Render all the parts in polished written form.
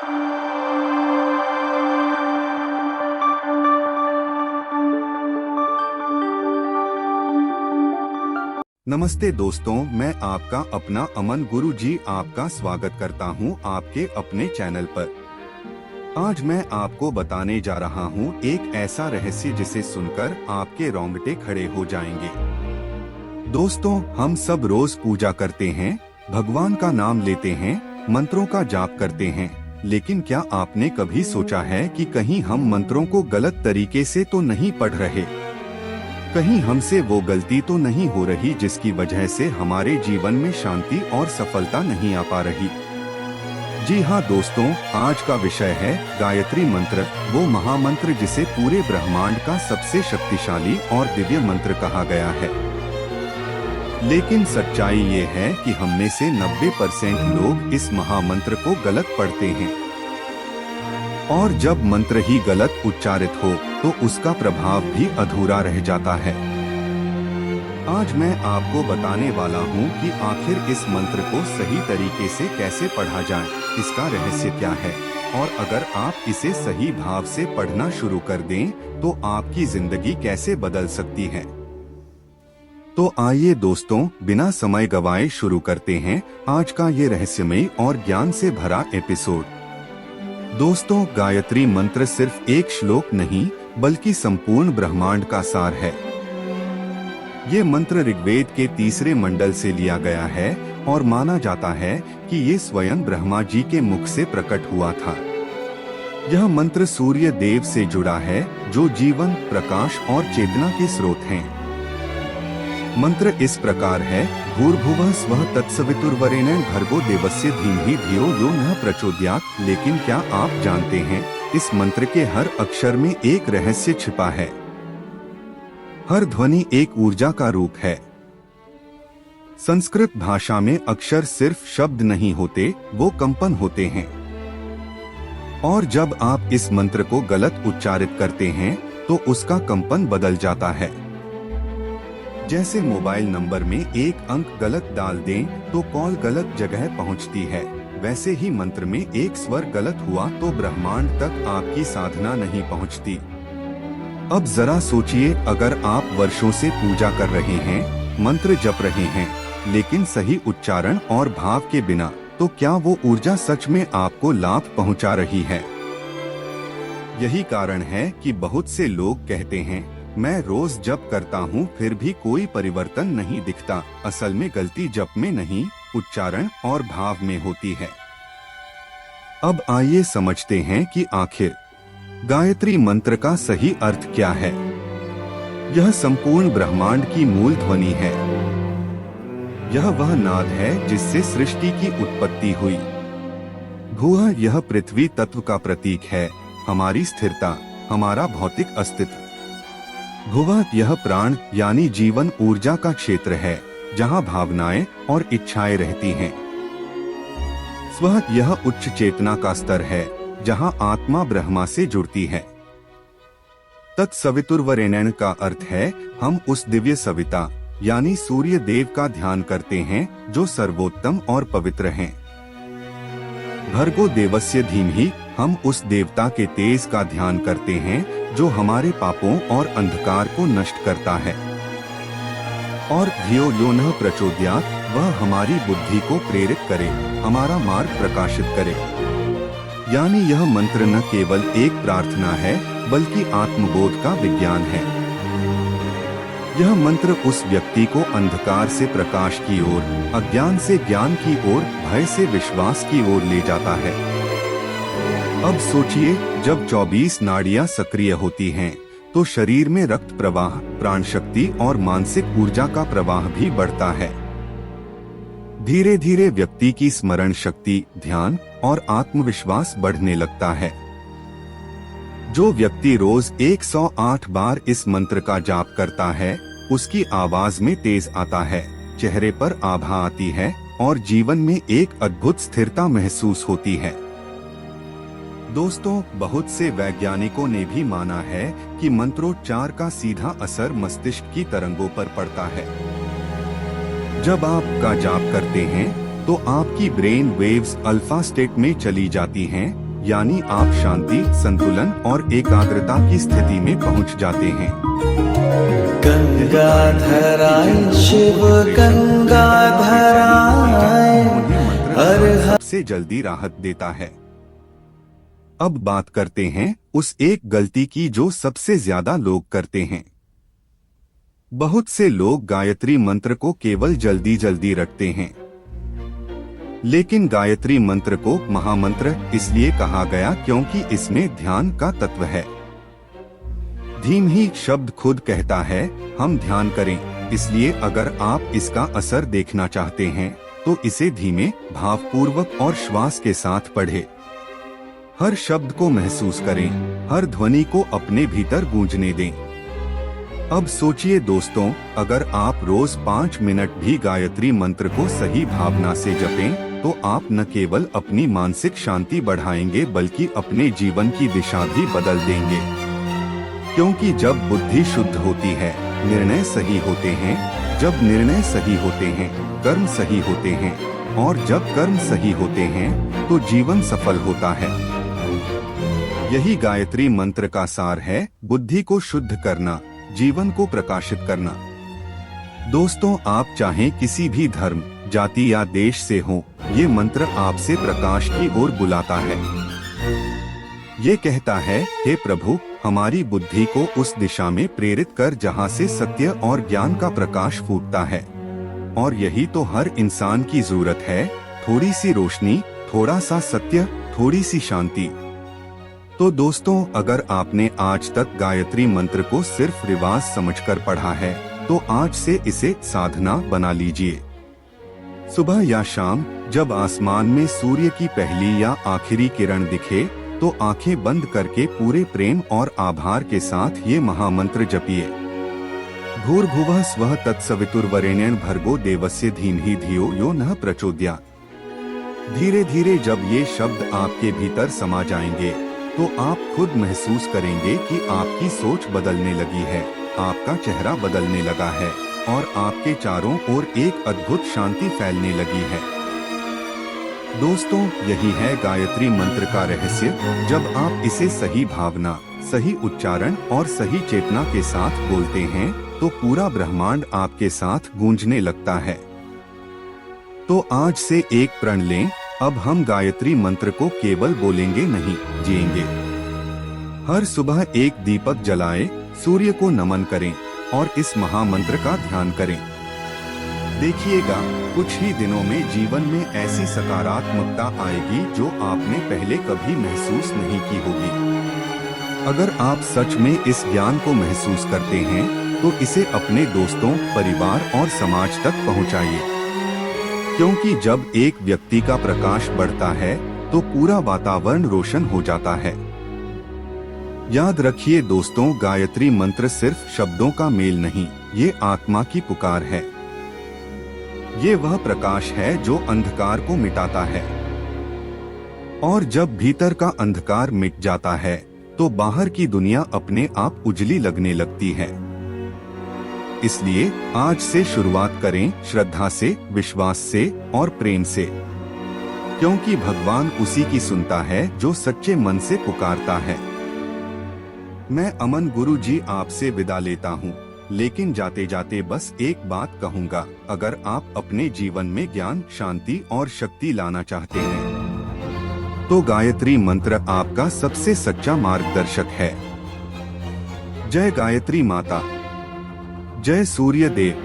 नमस्ते दोस्तों, मैं आपका अपना अमन गुरु जी आपका स्वागत करता हूं आपके अपने चैनल पर। आज मैं आपको बताने जा रहा हूं एक ऐसा रहस्य जिसे सुनकर आपके रोंगटे खड़े हो जाएंगे। दोस्तों, हम सब रोज पूजा करते हैं, भगवान का नाम लेते हैं, मंत्रों का जाप करते हैं, लेकिन क्या आपने कभी सोचा है कि कहीं हम मंत्रों को गलत तरीके से तो नहीं पढ़ रहे? कहीं हमसे वो गलती तो नहीं हो रही जिसकी वजह से हमारे जीवन में शांति और सफलता नहीं आ पा रही? जी हाँ दोस्तों, आज का विषय है गायत्री मंत्र, वो महामंत्र जिसे पूरे ब्रह्मांड का सबसे शक्तिशाली और दिव्य मंत्र कहा गया है। लेकिन सच्चाई ये है कि हम में से 90% लोग इस महामंत्र को गलत पढ़ते हैं, और जब मंत्र ही गलत उच्चारित हो तो उसका प्रभाव भी अधूरा रह जाता है। आज मैं आपको बताने वाला हूँ कि आखिर इस मंत्र को सही तरीके से कैसे पढ़ा जाए, इसका रहस्य क्या है, और अगर आप इसे सही भाव से पढ़ना शुरू कर दें तो आपकी जिंदगी कैसे बदल सकती है। तो आइए दोस्तों, बिना समय गवाए शुरू करते हैं आज का ये रहस्यमय और ज्ञान से भरा एपिसोड। दोस्तों, गायत्री मंत्र सिर्फ एक श्लोक नहीं बल्कि संपूर्ण ब्रह्मांड का सार है। ये मंत्र ऋग्वेद के 3 मंडल से लिया गया है और माना जाता है कि ये स्वयं ब्रह्मा जी के मुख से प्रकट हुआ था। यह मंत्र सूर्य देव से जुड़ा है, जो जीवन, प्रकाश और चेतना के स्रोत हैं। मंत्र इस प्रकार है, भूर्भुवः स्वः तत्सवितुर्वरेण्यं भर्गो देवस्य धीमहि धियो यो नः प्रचोदयात्। लेकिन क्या आप जानते हैं, इस मंत्र के हर अक्षर में एक रहस्य छिपा है। हर ध्वनि एक ऊर्जा का रूप है। संस्कृत भाषा में अक्षर सिर्फ शब्द नहीं होते, वो कंपन होते हैं। और जब आप इस मंत्र को गलत उच्चारित करते हैं तो उसका कंपन बदल जाता है। जैसे मोबाइल नंबर में एक अंक गलत डाल दें तो कॉल गलत जगह पहुंचती है, वैसे ही मंत्र में एक स्वर गलत हुआ तो ब्रह्मांड तक आपकी साधना नहीं पहुंचती। अब जरा सोचिए, अगर आप वर्षों से पूजा कर रहे हैं, मंत्र जप रहे हैं, लेकिन सही उच्चारण और भाव के बिना, तो क्या वो ऊर्जा सच में आपको लाभ पहुंचा रही है? यही कारण है कि बहुत से लोग कहते हैं, मैं रोज जप करता हूँ फिर भी कोई परिवर्तन नहीं दिखता। असल में गलती जप में नहीं, उच्चारण और भाव में होती है। अब आइए समझते हैं कि आखिर गायत्री मंत्र का सही अर्थ क्या है। यह संपूर्ण ब्रह्मांड की मूल ध्वनि है। यह वह नाद है जिससे सृष्टि की उत्पत्ति हुई। भूः, यह पृथ्वी तत्व का प्रतीक है, हमारी स्थिरता, हमारा भौतिक अस्तित्व। भुवः, यह प्राण यानी जीवन ऊर्जा का क्षेत्र है, जहाँ भावनाएं और इच्छाएं रहती हैं। स्वः, यह उच्च चेतना का स्तर है, जहाँ आत्मा ब्रह्मा से जुड़ती है। तत्सवितुर्वरेण्यं का अर्थ है, हम उस दिव्य सविता यानी सूर्य देव का ध्यान करते हैं जो सर्वोत्तम और पवित्र हैं। भर्गो देवस्य धीमहि, हम उस देवता के तेज का ध्यान करते हैं जो हमारे पापों और अंधकार को नष्ट करता है। और धियो यो नः प्रचोदयात्, वह हमारी बुद्धि को प्रेरित करे, हमारा मार्ग प्रकाशित करे। यानी यह मंत्र न केवल एक प्रार्थना है बल्कि आत्मबोध का विज्ञान है। यह मंत्र उस व्यक्ति को अंधकार से प्रकाश की ओर, अज्ञान से ज्ञान की ओर, भय से विश्वास की ओर ले जाता है। अब सोचिए, जब 24 नाड़ियां सक्रिय होती हैं, तो शरीर में रक्त प्रवाह, प्राण शक्ति और मानसिक ऊर्जा का प्रवाह भी बढ़ता है। धीरे धीरे व्यक्ति की स्मरण शक्ति, ध्यान और आत्मविश्वास बढ़ने लगता है। जो व्यक्ति रोज 108 बार इस मंत्र का जाप करता है, उसकी आवाज में तेज आता है, चेहरे पर आभा आती है और जीवन में एक अद्भुत स्थिरता महसूस होती है। दोस्तों, बहुत से वैज्ञानिकों ने भी माना है कि मंत्रोच्चार का सीधा असर मस्तिष्क की तरंगों पर पड़ता है। जब आप का जाप करते हैं तो आपकी ब्रेन वेव्स अल्फा स्टेट में चली जाती हैं, यानी आप शांति, संतुलन और एकाग्रता की स्थिति में पहुंच जाते हैं। गंगाधराय शिव गंगाधराय हर हर सबसे जल्दी राहत देता है। अब बात करते हैं उस एक गलती की जो सबसे ज्यादा लोग करते हैं। बहुत से लोग गायत्री मंत्र को केवल जल्दी जल्दी रटते हैं, लेकिन गायत्री मंत्र को महामंत्र इसलिए कहा गया क्योंकि इसमें ध्यान का तत्व है। धीम ही शब्द खुद कहता है हम ध्यान करें, इसलिए अगर आप इसका असर देखना चाहते हैं तो इसे धीमे, भावपूर्वक और श्वास के साथ पढ़ें। हर शब्द को महसूस करें, हर ध्वनि को अपने भीतर गूंजने दें। अब सोचिए दोस्तों, अगर आप रोज 5 मिनट भी गायत्री मंत्र को सही भावना से जपें, तो आप न केवल अपनी मानसिक शांति बढ़ाएंगे बल्कि अपने जीवन की दिशा भी बदल देंगे। क्योंकि जब बुद्धि शुद्ध होती है, निर्णय सही होते हैं, जब निर्णय सही होते हैं, कर्म सही होते हैं, और जब कर्म सही होते हैं तो जीवन सफल होता है। यही गायत्री मंत्र का सार है, बुद्धि को शुद्ध करना, जीवन को प्रकाशित करना। दोस्तों, आप चाहें किसी भी धर्म, जाति या देश से हो, ये मंत्र आपसे प्रकाश की ओर बुलाता है। ये कहता है, हे प्रभु, हमारी बुद्धि को उस दिशा में प्रेरित कर जहाँ से सत्य और ज्ञान का प्रकाश फूटता है। और यही तो हर इंसान की जरूरत है, थोड़ी सी रोशनी, थोड़ा सा सत्य, थोड़ी सी शांति। तो दोस्तों, अगर आपने आज तक गायत्री मंत्र को सिर्फ रिवाज समझकर पढ़ा है, तो आज से इसे साधना बना लीजिए। सुबह या शाम जब आसमान में सूर्य की पहली या आखिरी किरण दिखे, तो आंखें बंद करके पूरे प्रेम और आभार के साथ ये महामंत्र जपिए। भूर्भुवः स्वः तत्सवितुर्वरेण्यं भर्गो देवस्य धीमहि धियो यो नः प्रचोदयात्। धीरे धीरे जब ये शब्द आपके भीतर समा जाएंगे, तो आप खुद महसूस करेंगे कि आपकी सोच बदलने लगी है, आपका चेहरा बदलने लगा है और आपके चारों ओर एक अद्भुत शांति फैलने लगी है। दोस्तों, यही है गायत्री मंत्र का रहस्य। जब आप इसे सही भावना, सही उच्चारण और सही चेतना के साथ बोलते हैं, तो पूरा ब्रह्मांड आपके साथ गूंजने लगता है। तो आज से एक प्रण लें, अब हम गायत्री मंत्र को केवल बोलेंगे नहीं, जिएंगे। हर सुबह एक दीपक जलाएं, सूर्य को नमन करें और इस महामंत्र का ध्यान करें। देखिएगा, कुछ ही दिनों में जीवन में ऐसी सकारात्मकता आएगी जो आपने पहले कभी महसूस नहीं की होगी। अगर आप सच में इस ज्ञान को महसूस करते हैं, तो इसे अपने दोस्तों, परिवार और समाज तक पहुंचाइए। क्योंकि जब एक व्यक्ति का प्रकाश बढ़ता है, तो पूरा वातावरण रोशन हो जाता है। याद रखिए दोस्तों, गायत्री मंत्र सिर्फ शब्दों का मेल नहीं, ये आत्मा की पुकार है। ये वह प्रकाश है जो अंधकार को मिटाता है। और जब भीतर का अंधकार मिट जाता है, तो बाहर की दुनिया अपने आप उजली लगने लगती है। इसलिए आज से शुरुआत करें श्रद्धा से, विश्वास से और प्रेम से। क्योंकि भगवान उसी की सुनता है जो सच्चे मन से पुकारता है। मैं अमन गुरु जी आपसे विदा लेता हूँ, लेकिन जाते जाते बस एक बात कहूँगा, अगर आप अपने जीवन में ज्ञान, शांति और शक्ति लाना चाहते हैं, तो गायत्री मंत्र आपका सबसे सच्चा मार्गदर्शक है। जय गायत्री माता, जय सूर्य देव।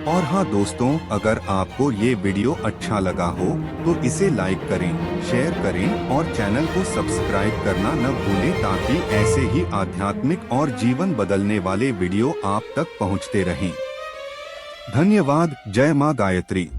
और हाँ दोस्तों, अगर आपको ये वीडियो अच्छा लगा हो तो इसे लाइक करें, शेयर करें और चैनल को सब्सक्राइब करना न भूलें, ताकि ऐसे ही आध्यात्मिक और जीवन बदलने वाले वीडियो आप तक पहुंचते रहें। धन्यवाद। जय मां गायत्री।